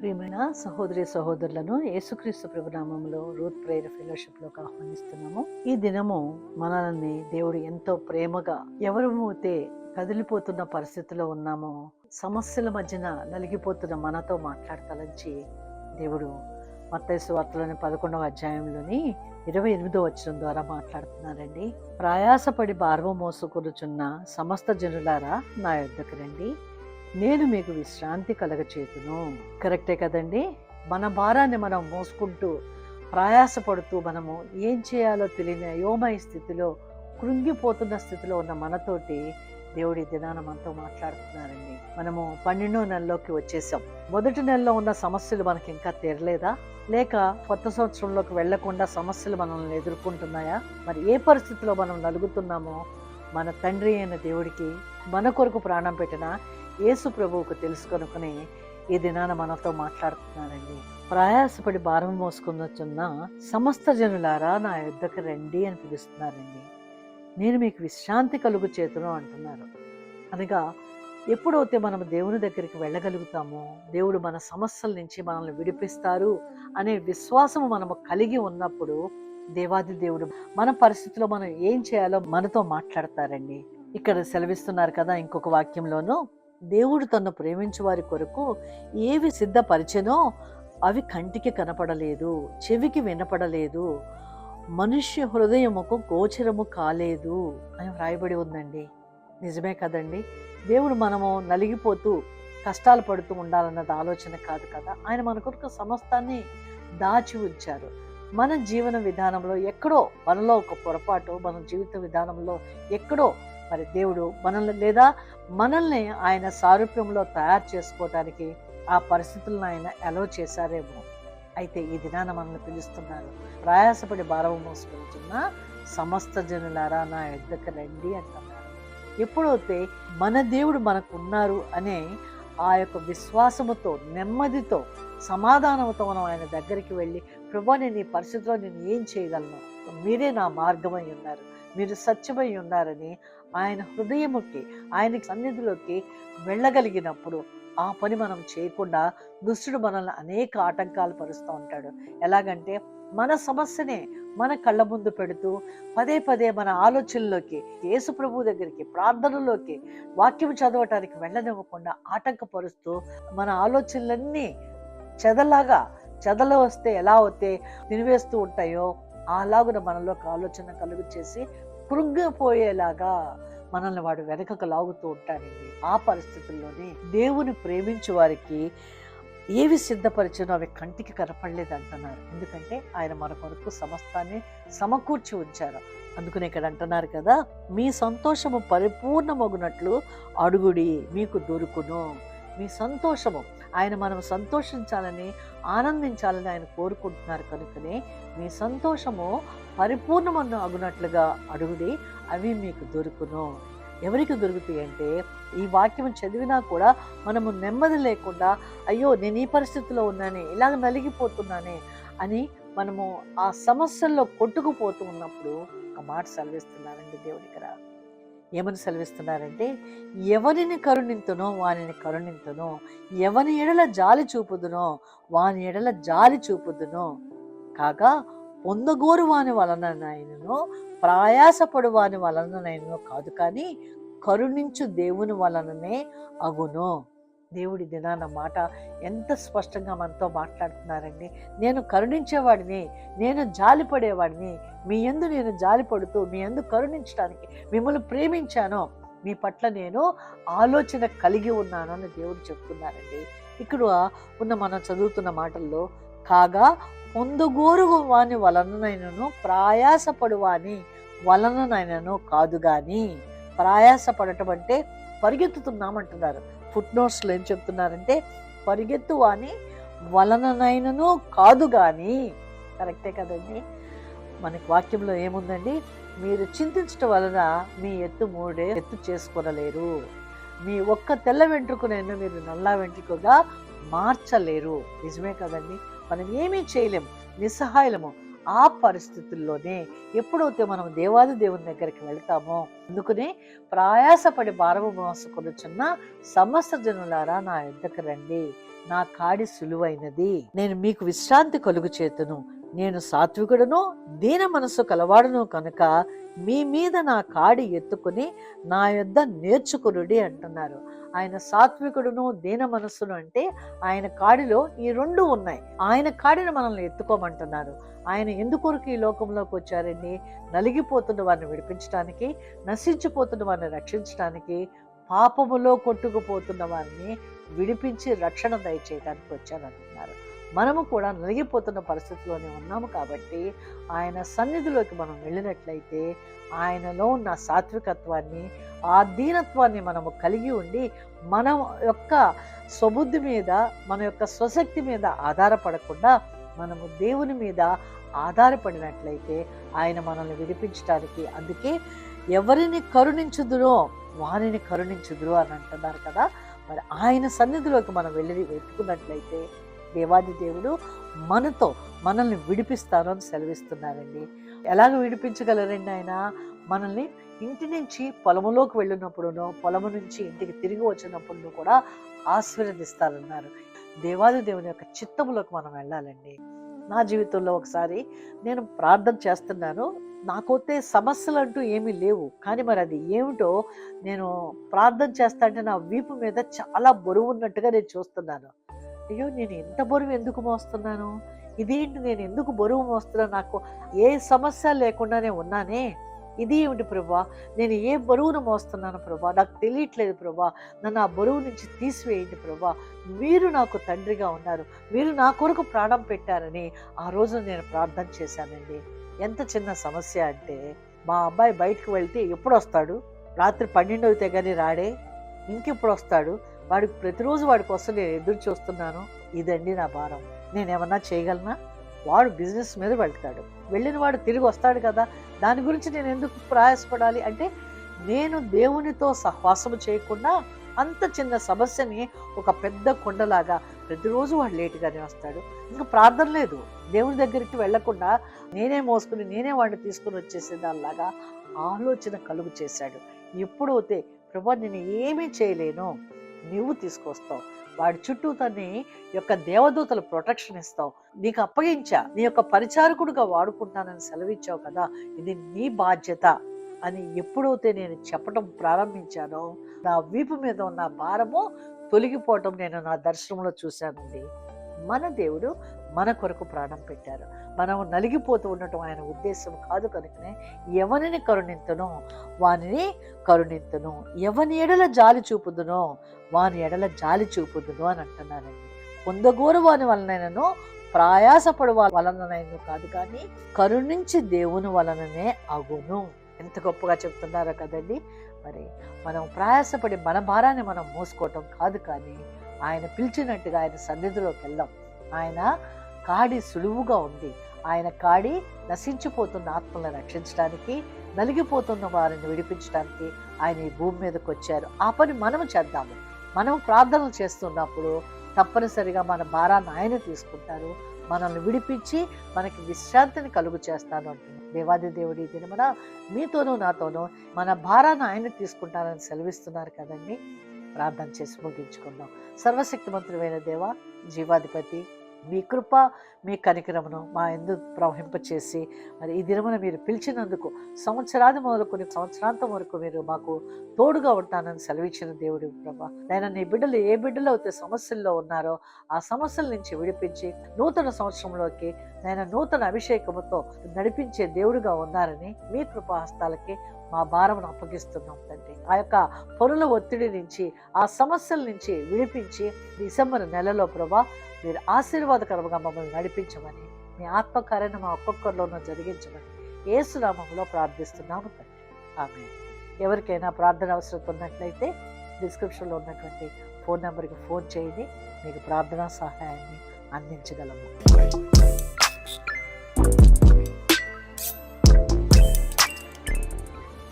ప్రియమైన సహోదరి సహోదరులను యేసుక్రీస్తు ప్రభునామంలో రూత్ ప్రేయర్ ఫెలోషిప్లోకి ఆహ్వానిస్తున్నాము. ఈ దినము మనల్ని దేవుడు ఎంతో ప్రేమగా ఎవరైతే కదిలిపోతున్న పరిస్థితిలో ఉన్నామో, సమస్యల మధ్యన నలిగిపోతున్న మనతో మాట్లాడతాలని దేవుడు మత్తయి సువార్తలోని 11వ అధ్యాయంలోని 28వ వచనం ద్వారా మాట్లాడుతున్నారండి. ప్రయాసపడి భారము మోసుకొనుచున్న సమస్త జనులారా నా యొద్దకు రండి, నేను మీకు విశ్రాంతి కలగచేతును. కరెక్టే కదండి. మన భారాన్ని మనం మోసుకుంటూ ప్రయాసపడుతూ మనము ఏం చేయాలో తెలియని అయోమయ స్థితిలో, కృంగిపోతున్న స్థితిలో ఉన్న మనతోటి దేవుడి దినాన మనతో మాట్లాడుతున్నారండి. మనము 12వ నెలలోకి వచ్చేసాం. మొదటి నెలలో ఉన్న సమస్యలు మనకి ఇంకా తీరలేదా? లేక కొత్త సంవత్సరంలోకి వెళ్లకుండా సమస్యలు మనల్ని ఎదుర్కొంటున్నాయా? మరి ఏ పరిస్థితిలో మనం నలుగుతున్నామో మన తండ్రి అయిన దేవుడికి, మన కొరకు ప్రాణం పెట్టిన యేసు ప్రభువుకు తెలుసు కనుకనే ఈ దినాన మనతో మాట్లాడుతున్నారండి. ప్రయాసపడి భారం మోసుకున్న సమస్త జనులారా నా యొద్దకు రండి అని పిలుస్తున్నారండి. నేను మీకు విశ్రాంతి కలుగు చేతును అంటున్నారు. అనగా ఎప్పుడైతే మనం దేవుని దగ్గరికి వెళ్ళగలుగుతామో, దేవుడు మన సమస్యల నుంచి మనల్ని విడిపిస్తారు అనే విశ్వాసము మనము కలిగి ఉన్నప్పుడు దేవాది దేవుడు మన పరిస్థితిలో మనం ఏం చేయాలో మనతో మాట్లాడతారండి. ఇక్కడ సెలవిస్తున్నారు కదా ఇంకొక వాక్యంలోనూ, దేవుడు తన్ను ప్రేమించు వారి కొరకు ఏవి సిద్ధపరిచెనో అవి కంటికి కనపడలేదు, చెవికి వినపడలేదు, మనుష్య హృదయముకు గోచరము కాలేదు అని వ్రాయబడి ఉందండి. నిజమే కదండి. దేవుడు మనము నలిగిపోతూ కష్టాలు పడుతూ ఉండాలన్నది ఆలోచన కాదు కదా. ఆయన మన కొరకు సమస్తాన్ని దాచి ఉంచారు. మన జీవన విధానంలో ఎక్కడో మనలో ఒక పొరపాటు, మన జీవిత విధానంలో ఎక్కడో మరి దేవుడు మనల్ని ఆయన సారూప్యంలో తయారు చేసుకోవటానికి ఆ పరిస్థితులను ఆయన అలౌ చేశారేమో. అయితే ఈ దినాన మనల్ని పిలుస్తున్నారు, ప్రయాసపడి భారం మోసుకుంటున్న సమస్త జనులారా నా యొద్దకు రండి అంటున్నారు. ఎప్పుడైతే మన దేవుడు మనకు ఉన్నారు అనే ఆ యొక్క విశ్వాసముతో, నెమ్మదితో, సమాధానంతో మనం ఆయన దగ్గరికి వెళ్ళి, ప్రభువా నేను ఈ పరిస్థితిలో నేను ఏం చేయగలను, మీరే నా మార్గమై ఉన్నారు, మీరు సత్యమై ఉన్నారని ఆయన హృదయముకి, ఆయన సన్నిధిలోకి వెళ్ళగలిగినప్పుడు ఆ పని మనం చేయకుండా దుష్టుడు మనల్ని అనేక ఆటంకాలు పరుస్తూ ఉంటాడు. ఎలాగంటే మన సమస్యనే మన కళ్ళ ముందు పెడుతూ పదే పదే మన ఆలోచనలోకి, యేసు ప్రభు దగ్గరికి, ప్రార్థనలోకి, వాక్యం చదవటానికి వెళ్ళనివ్వకుండా ఆటంకపరుస్తూ మన ఆలోచనలన్నీ చెదలు వస్తే ఎలా అయితే తినివేస్తూ ఉంటాయో అలాగున మనలోకి ఆలోచన కలుగు చేసి కృంగిపోయేలాగా మనల్ని వాడు వెనకకు లాగుతూ ఉంటాడండి. ఆ పరిస్థితుల్లోనే దేవుని ప్రేమించే వారికి ఏవి సిద్ధపరిచినో అవి కంటికి కనపడలేదు అంటున్నారు. ఎందుకంటే ఆయన మన కొరకు సమస్తాన్ని సమకూర్చి ఉంచారు. అందుకని ఇక్కడ అంటున్నారు కదా, మీ సంతోషము పరిపూర్ణమగునట్లు అడుగుడి మీకు దొరుకును. మీ సంతోషము, ఆయన మనం సంతోషించాలని, ఆనందించాలని ఆయన కోరుకుంటున్నారు కనుకనే మీ సంతోషము పరిపూర్ణమను అగునట్లుగా అడుగుడి, అవి మీకు దొరుకును. ఎవరికి దొరుకుతాయి అంటే, ఈ వాక్యం చదివినా కూడా మనము నెమ్మది లేకుండా, అయ్యో నేను ఈ పరిస్థితిలో ఉన్నానే, ఇలాగ నలిగిపోతున్నానే అని మనము ఆ సమస్యల్లో కొట్టుకుపోతూ ఉన్నప్పుడు ఒక మాట సెలవిస్తున్నారండి దేవుని దగ్గర. ఏమని సెలవిస్తున్నారంటే, ఎవరిని కరుణింతునో వానిని కరుణింతును, ఎవని ఎడల జాలి చూపుదునో వాని ఎడల జాలి చూపుదును, కాగా పొందగోరు వాని వలననైనను ప్రయాసపడు వాని వలననైనను కాదు, కానీ కరుణించు దేవుని వలననే అగును. దేవుడి దినాన మాట ఎంత స్పష్టంగా మనతో మాట్లాడుతున్నారండి. నేను కరుణించేవాడిని, నేను జాలిపడేవాడిని, మీ యందు నేను జాలిపడుతూ మీ యందు కరుణించడానికి మిమ్మల్ని ప్రేమించాను, మీ పట్ల నేను ఆలోచన కలిగి ఉన్నాను అని దేవుడు చెప్తున్నారండి. ఇక్కడ మనం చదువుతున్న మాటల్లో, కాగా పొందుగోరు వాని వలననైనను ప్రయాసపడు వాని వలననైనను కాదు, కానీ ప్రయాసపడటం అంటే పరిగెత్తుతున్నామంటున్నారు. ఫుట్ నోట్స్లో ఏం చెప్తున్నారంటే, పరిగెత్తు వాని వలననైనను కాదు కానీ. కరెక్టే కదండి. మనకి వాక్యంలో ఏముందండి, మీరు చింతించటం వలన మీ ఎత్తు మూడే ఎత్తు చేసుకోనలేరు, మీ ఒక్క తెల్ల వెంట్రుకనైనా మీరు నల్ల వెంట్రుకగా మార్చలేరు. నిజమే కదండి. మనం ఏమీ చేయలేము, నిస్సహాయలము. ఆ పరిస్థితుల్లోనే ఎప్పుడైతే మనం దేవాది దేవుని దగ్గరికి వెళ్తామో, అందుకనే ప్రయాసపడి భారము మోసుకొనుచున్న సమస్త జనులారా నా యొద్దకు రండి, నా కాడి సులువైనది, నేను మీకు విశ్రాంతి కలుగు చేతును, నేను సాత్వికుడును దీన మనసు కలవాడును కనుక మీ మీద నా కాడి ఎత్తుకుని నా యొద్ద నేర్చుకునుడి అంటున్నారు. ఆయన సాత్వికుడును దీన మనస్సును అంటే ఆయన కాడిలో ఈ రెండు ఉన్నాయి. ఆయన కాడిని మనల్ని ఎత్తుకోమంటున్నారు. ఆయన ఎందుకొరకు ఈ లోకంలోకి వచ్చారండి? నలిగిపోతున్న వారిని విడిపించడానికి, నశించిపోతున్న వారిని రక్షించడానికి, పాపములో కొట్టుకుపోతున్న వారిని విడిపించి రక్షణ దయచేయడానికి వచ్చారంటున్నారు. మనము కూడా నలిగిపోతున్న పరిస్థితిలోనే ఉన్నాము కాబట్టి ఆయన సన్నిధిలోకి మనం వెళ్ళినట్లయితే ఆయనలో ఉన్న సాత్వికత్వాన్ని, ఆ దీనత్వాన్ని మనము కలిగి ఉండి మన యొక్క స్వబుద్ధి మీద, మన యొక్క స్వశక్తి మీద ఆధారపడకుండా మనము దేవుని మీద ఆధారపడినట్లయితే ఆయన మనల్ని విడిపించడానికి, అందుకే ఎవరిని కరుణించుదురో వారిని కరుణించుదురు అని అంటున్నారు కదా. మరి ఆయన సన్నిధిలోకి మనం వెళ్ళి వెతుకున్నట్లయితే దేవాది దేవుడు మనల్ని విడిపిస్తాను అని సెలవిస్తున్నారండి. ఎలాగ విడిపించగలరండి ఆయన? మనల్ని ఇంటి నుంచి పొలములోకి వెళ్ళినప్పుడునో, పొలము నుంచి ఇంటికి తిరిగి వచ్చినప్పుడు కూడా ఆశీర్వదిస్తారన్నారు. దేవాది దేవుని యొక్క చిత్తములోకి మనం వెళ్ళాలండి. నా జీవితంలో ఒకసారి నేను ప్రార్థన చేస్తున్నాను, నాకైతే సమస్యలు అంటూ ఏమీ లేవు, కానీ మరి అది ఏమిటో నేను ప్రార్థన చేస్తా అంటే నా వీపు మీద చాలా బరువు ఉన్నట్టుగా నేను చూస్తున్నాను. అయ్యో, నేను ఎంత బరువు ఎందుకు మోస్తున్నాను? ఇదేంటి, నేను ఎందుకు బరువు మోస్తున్నాను? నాకు ఏ సమస్య లేకుండానే ఉన్నానే, ఇది ఏమిటి ప్రభా? నేను ఏ బరువును మోస్తున్నాను ప్రభా? నాకు తెలియట్లేదు ప్రభా. నన్ను ఆ బరువు నుంచి తీసివేయండి ప్రభా. మీరు నాకు తండ్రిగా ఉన్నారు, మీరు నా కొరకు ప్రాణం పెట్టారని ఆ రోజు నేను ప్రార్థన చేశానండి. ఎంత చిన్న సమస్య అంటే, మా అబ్బాయి బయటకు వెళ్తే ఎప్పుడు వస్తాడు? రాత్రి 12 అయితే కానీ రాడే, ఇంకెప్పుడు వస్తాడు? వాడికి ప్రతిరోజు వాడి కోసం నేను ఎదురు చూస్తున్నాను. ఇదండి నా భారం. నేనేమన్నా చేయగలనా? వాడు బిజినెస్ మీద వెళ్తాడు, వెళ్ళిన వాడు తిరిగి వస్తాడు కదా, దాని గురించి నేను ఎందుకు ప్రయాసపడాలి? అంటే నేను దేవునితో సహవాసము చేయకుండా అంత చిన్న సమస్యని ఒక పెద్ద కొండలాగా ప్రతిరోజు వాడు లేటుగానే వస్తాడు. ఇంకా ప్రార్థన లేదు, దేవుని దగ్గరికి వెళ్లకుండా నేనే మోసుకుని నేనే వాడిని తీసుకుని వచ్చేసే దానిలాగా ఆలోచన కలుగు చేశాడు. ఎప్పుడైతే ప్రభా నేను ఏమీ చేయలేను, నువ్వు తీసుకొస్తావు, వాడి చుట్టూ తన్ని యొక్క దేవదూతలు ప్రొటెక్షన్ ఇస్తావు, నీకు అప్పగించా, నీ యొక్క పరిచారకుడుగా వాడుకుంటానని సెలవిచ్చావు కదా, ఇది నీ బాధ్యత అని ఎప్పుడైతే నేను చెప్పడం ప్రారంభించానో నా వీపు మీద ఉన్న భారము తొలగిపోవటం నేను నా దర్శనంలో చూశానండి. మన దేవుడు మన కొరకు ప్రాణం పెట్టారు. మనం నలిగిపోతూ ఉండటం ఆయన ఉద్దేశం కాదు. కనుకనే ఎవరిని కరుణింతునో వానిని కరుణింతును, ఎవని ఎడల జాలి చూపుదునో వాని ఎడల జాలి చూపుదును అని అంటున్నారండి. పొందగోరు వాని వలనైనను ప్రయాసపడు వలనైనా కాదు, కానీ కరుణించి దేవుని వలననే అగును. ఎంత గొప్పగా చెప్తున్నారో కదండి. మరి మనం ప్రయాసపడి మన భారాన్ని మనం మోసుకోవటం కాదు, కానీ ఆయన పిలిచినట్టుగా ఆయన సన్నిధిలోకి వెళ్దాం. ఆయన కాడి సులువుగా ఉంది. ఆయన కాడి నశించిపోతున్న ఆత్మలను రక్షించడానికి, నలిగిపోతున్న వారిని విడిపించడానికి ఆయన ఈ భూమి మీదకి వచ్చారు. ఆ పని మనము చేద్దాము. మనం ప్రార్థనలు చేస్తున్నప్పుడు తప్పనిసరిగా మన భారాన్ని ఆయన తీసుకుంటారు, మనల్ని విడిపించి మనకి విశ్రాంతిని కలుగు చేస్తాను అంటున్నాను. దేవాది దేవుడి దినమున మీతోనూ నాతోనూ మన భారాన్ని ఆయన తీసుకుంటారని సెలవిస్తున్నారు కదండి. ప్రార్థన చేసి ముగించుకుందాం. సర్వశక్తిమంతుడైన దేవ, జీవాధిపతి, మీ కృప మీ కనికరమును మా యందు ప్రవహింపచేసి మరి ఈ దినమున మీరు పిలిచినందుకు సంవత్సరాది మొదలుకొని సంవత్సరాంతం వరకు మీరు మాకు తోడుగా ఉంటానని సెలవిచ్చిన దేవుడు ప్రభా. నేను నీ బిడ్డలు ఏ బిడ్డలు అయితే సమస్యల్లో ఉన్నారో ఆ సమస్యల నుంచి విడిపించి నూతన సంవత్సరంలోకి నేను నూతన అభిషేకముతో నడిపించే దేవుడుగా ఉన్నారని మీ కృపాహస్తాలకి మా భారమును అప్పగిస్తున్నాం తండ్రి. ఆ యొక్క పనుల ఒత్తిడి నుంచి, ఆ సమస్యల నుంచి విడిపించి డిసెంబర్ నెలలో ప్రభా మీరు ఆశీర్వాదకరంగా మమ్మల్ని నడిపించమని, మీ ఆత్మకార్యాన్ని మా ఒక్కొక్కరిలోనూ జరిగించమని యేసు నామములో ప్రార్థిస్తున్నాము తండ్రి. ఆమేన్. ఎవరికైనా ప్రార్థన అవసరం ఉన్నట్లయితే డిస్క్రిప్షన్లో ఉన్నటువంటి ఫోన్ నెంబర్కి ఫోన్ చేయండి, మీకు ప్రార్థనా సహాయాన్ని అందించగలము.